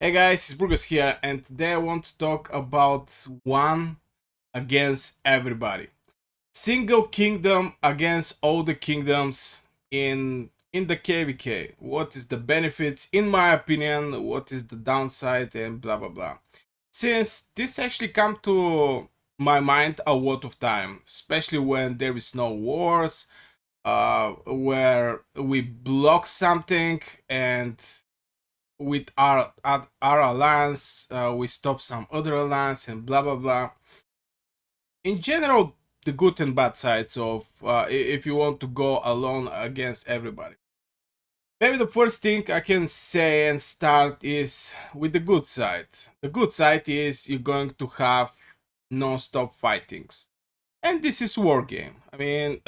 Hey guys, it's Burgos here, and today I want to talk about one against everybody. Single kingdom against all the kingdoms in the KVK. What is the benefits, in my opinion? What is the downside, and blah blah blah. Since this actually come to my mind a lot of time, especially when there is no wars, where we block something and with our alliance, we stop some other alliance and blah blah blah. In general, the good and bad sides of if you want to go alone against everybody. Maybe the first thing I can say and start is with the good side. The good side is you're going to have non-stop fightings. And this is war game. I mean,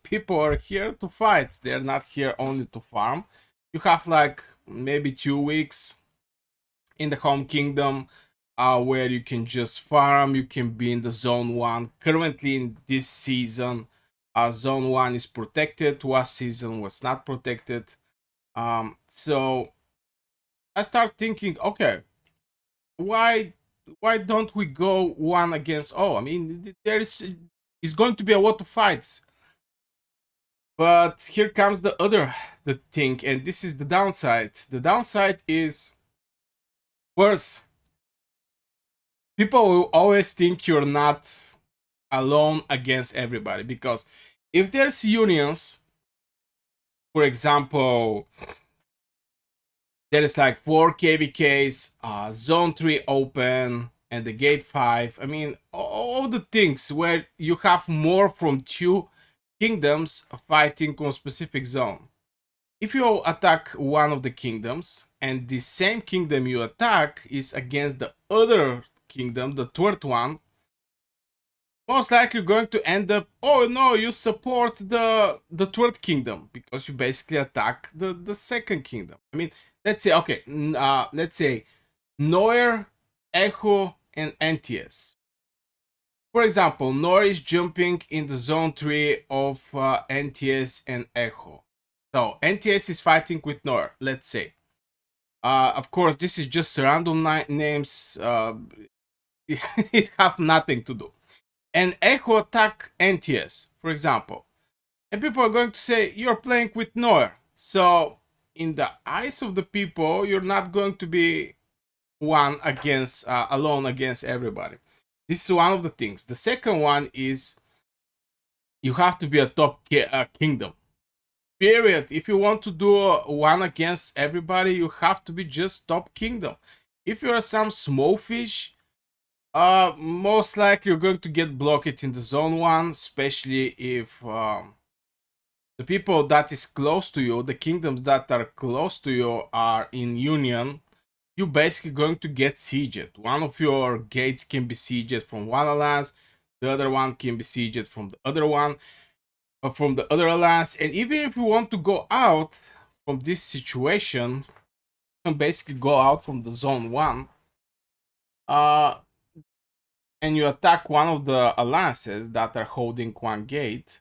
people are here to fight. They're not here only to farm. You have like maybe 2 weeks in the home kingdom where you can just farm. You can be in the zone 1. Currently in this season, zone 1 is protected. Last season was not protected. So I start thinking, okay, why don't we go one against all? I mean, there is going to be a lot of fights. But here comes the thing, and this is the downside. The downside is worse. People will always think you're not alone against everybody, because if there's unions, for example, there is like 4 kvks, zone 3 open, and the gate 5. I mean, all the things where you have more from 2 kingdoms fighting on specific zone. If you attack one of the kingdoms and the same kingdom you attack is against the other kingdom, the third one, most likely going to end up, oh no, you support the third kingdom because you basically attack the second kingdom. I mean, let's say, okay, let's say Noir, Echo, and NTS. For example, Noir is jumping in the zone 3 of NTS and Echo. So NTS is fighting with Noir, let's say. Of course, this is just random names. It have nothing to do. And Echo attack NTS, for example. And people are going to say, you're playing with Noir. So, in the eyes of the people, you're not going to be alone against everybody. This is one of the things. The second one is you have to be a top kingdom. Period. If you want to do one against everybody, you have to be just top kingdom. If you're some small fish, most likely you're going to get blocked in the zone 1, especially if the people that is close to you, the kingdoms that are close to you are in union. You're basically going to get sieged. One of your gates can be sieged from one alliance, the other one can be sieged from the other one, or from the other alliance. And even if you want to go out from this situation, you can basically go out from the zone 1, uh, and you attack one of the alliances that are holding one gate.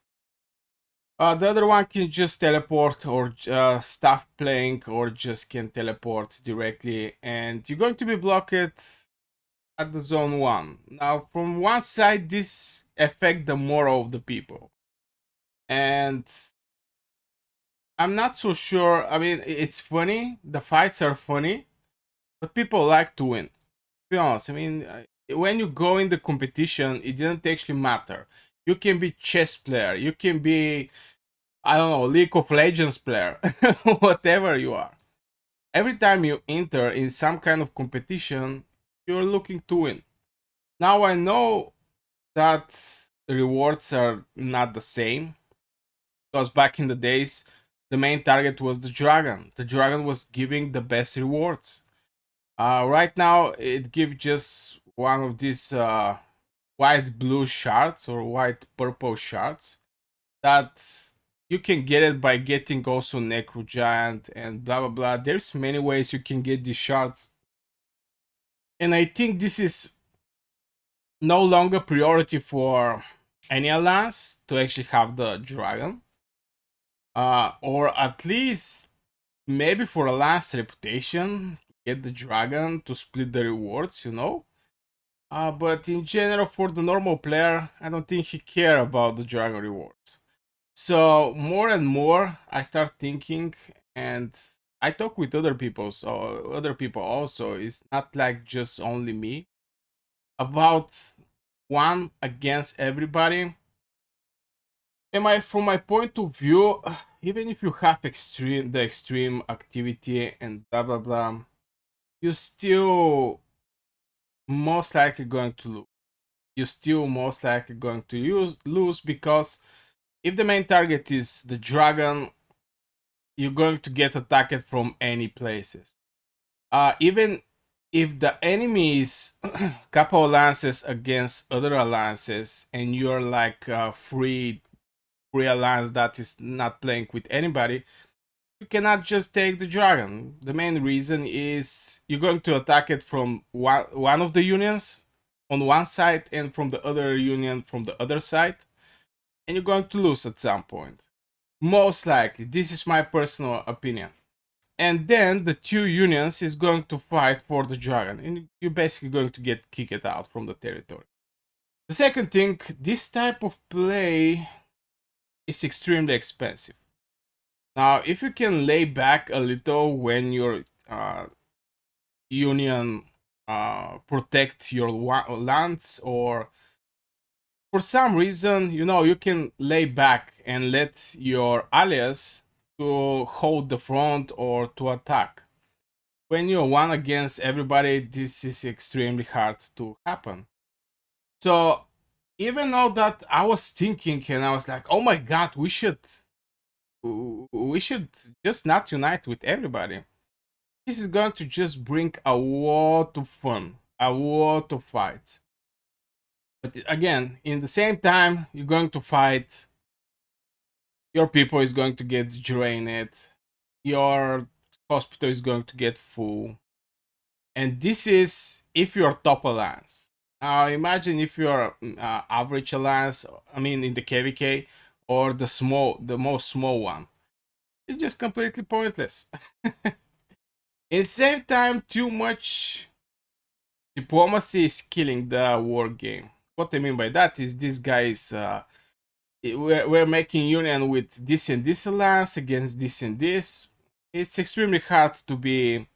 The other one can just teleport or stop playing, or just can teleport directly, and you're going to be blocked at the zone 1. Now, from one side, this affect the morale of the people, and I'm not so sure. I mean, it's funny. The fights are funny, but people like to win. To be honest, I mean, when you go in the competition, it doesn't actually matter. You can be chess player. You can be, I don't know, League of Legends player, whatever you are. Every time you enter in some kind of competition, you're looking to win. Now I know that rewards are not the same, because back in the days, the main target was the dragon. The dragon was giving the best rewards. Right now, it gives just one of these white blue shards or white purple shards that you can get it by getting also Necro Giant and blah blah blah. There's many ways you can get these shards, and I think this is no longer priority for any alliance to actually have the dragon, or at least maybe for alliance reputation. get the dragon to split the rewards, you know. But in general, for the normal player, I don't think he care about the dragon rewards. So more and more, I start thinking, and I talk with other people. So other people also. It's not like just only me about one against everybody. From my point of view, even if you have the extreme activity and blah blah blah, you're still most likely going to lose. You're still most likely going to lose because if the main target is the dragon, you're going to get attacked from any places. Even if the enemy is couple alliances against other alliances, and you're like free alliance that is not playing with anybody, you cannot just take the dragon. The main reason is you're going to attack it from one of the unions on one side and from the other union from the other side, and you're going to lose at some point. Most likely, this is my personal opinion. And then the two unions is going to fight for the dragon, and you're basically going to get kicked out from the territory. The second thing, this type of play is extremely expensive. Now, if you can lay back a little when your union protect your lands, or for some reason, you know, you can lay back and let your allies to hold the front or to attack. When you're one against everybody, this is extremely hard to happen. So even though that I was thinking and I was like, oh my god, we should just not unite with everybody. This is going to just bring a lot of fun, a lot of fights. But again, in the same time, you're going to fight. Your people is going to get drained. Your hospital is going to get full. And this is if you're top alliance. Now imagine if you're average alliance. I mean, in the KVK, or the most small one. It's just completely pointless. At the same time, too much diplomacy is killing the war game. What I mean by that is this guy is we're making union with this and this alliance against this and this. It's extremely hard to be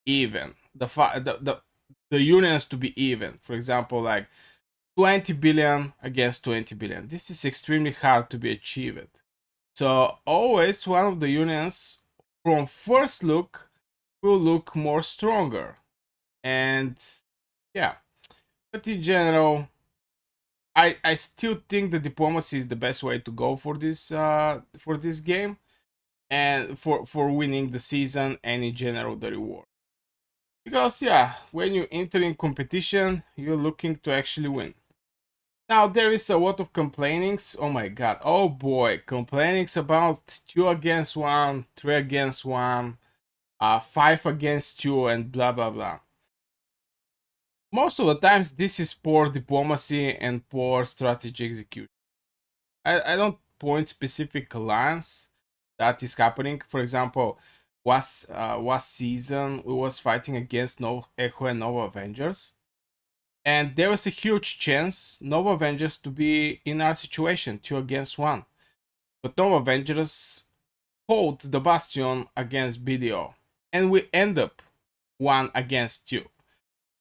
even. The unions to be even. For example, like 20 billion against 20 billion. This is extremely hard to be achieved. So always one of the unions from first look will look more stronger. And yeah, but in general, I still think the diplomacy is the best way to go for this game, and for winning the season and in general the reward. Because yeah, when you enter in competition, you're looking to actually win. Now there is a lot of complainings. Oh my god, oh boy, complainings about 2 against 1, 3 against 1, 5 against 2, and blah blah blah. Most of the times, this is poor diplomacy and poor strategy execution. I don't point specific lines that is happening. For example, was season we was fighting against Nova Echo and Nova Avengers, and there was a huge chance Nova Avengers to be in our situation, 2 against 1. But Nova Avengers hold the Bastion against BDO, and we end up 1 against 2.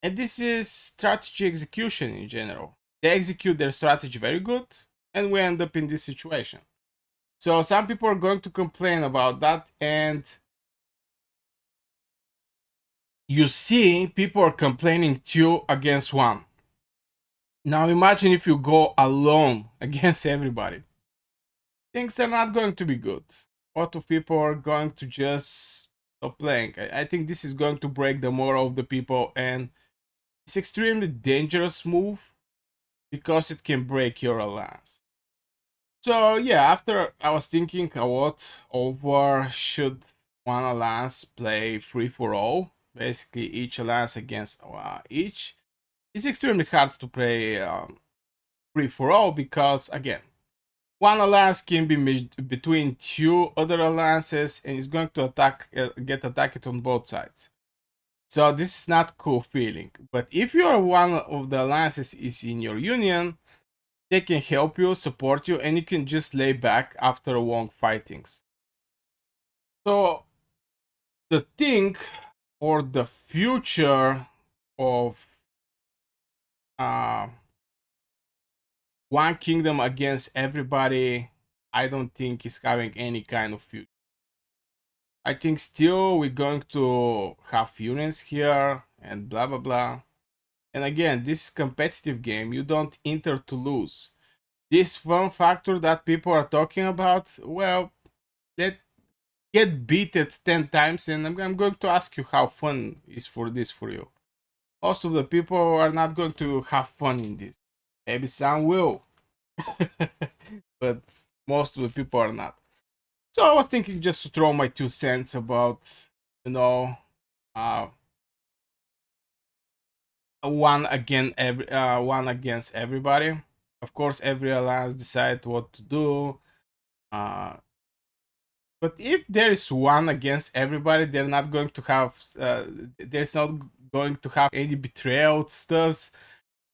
And this is strategy execution in general. They execute their strategy very good, and we end up in this situation. So some people are going to complain about that, and you see people are complaining 2 against 1. Now imagine if you go alone against everybody. Things are not going to be good. A lot of people are going to just stop playing. I think this is going to break the morale of the people, and it's extremely dangerous move because it can break your alliance. So yeah, after I was thinking a lot over should one alliance play free for all, basically each alliance against each. It's extremely hard to play free for all because again, one alliance can be between 2 other alliances and is going to get attacked on both sides. So this is not cool feeling. But if you are one of the alliances is in your union, they can help you, support you, and you can just lay back after long fightings. So the thing or the future of uh, one kingdom against everybody, I don't think is having any kind of future. I think still we're going to have unions here and blah blah blah. And again, this competitive game, you don't enter to lose. This fun factor that people are talking about, well, let get beat at 10 times, and I'm going to ask you how fun is for this for you. Most of the people are not going to have fun in this. Maybe some will, but most of the people are not. So I was thinking just to throw my 2 cents about, you know, uh, one against everybody. Of course, every alliance decide what to do. Uh, but if there is one against everybody, they're not going to have. There's not going to have any betrayal stuffs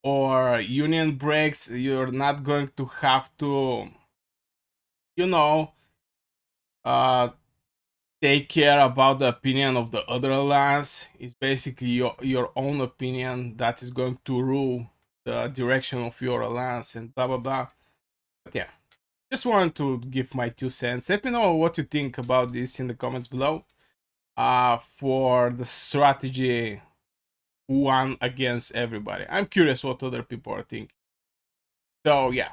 or union breaks. You're not going to have to, you know, uh, take care about the opinion of the other alliance. It's basically your own opinion that is going to rule the direction of your alliance and blah blah blah. But yeah, just wanted to give my 2 cents. Let me know what you think about this in the comments below. For the strategy one against everybody. I'm curious what other people are thinking. So yeah,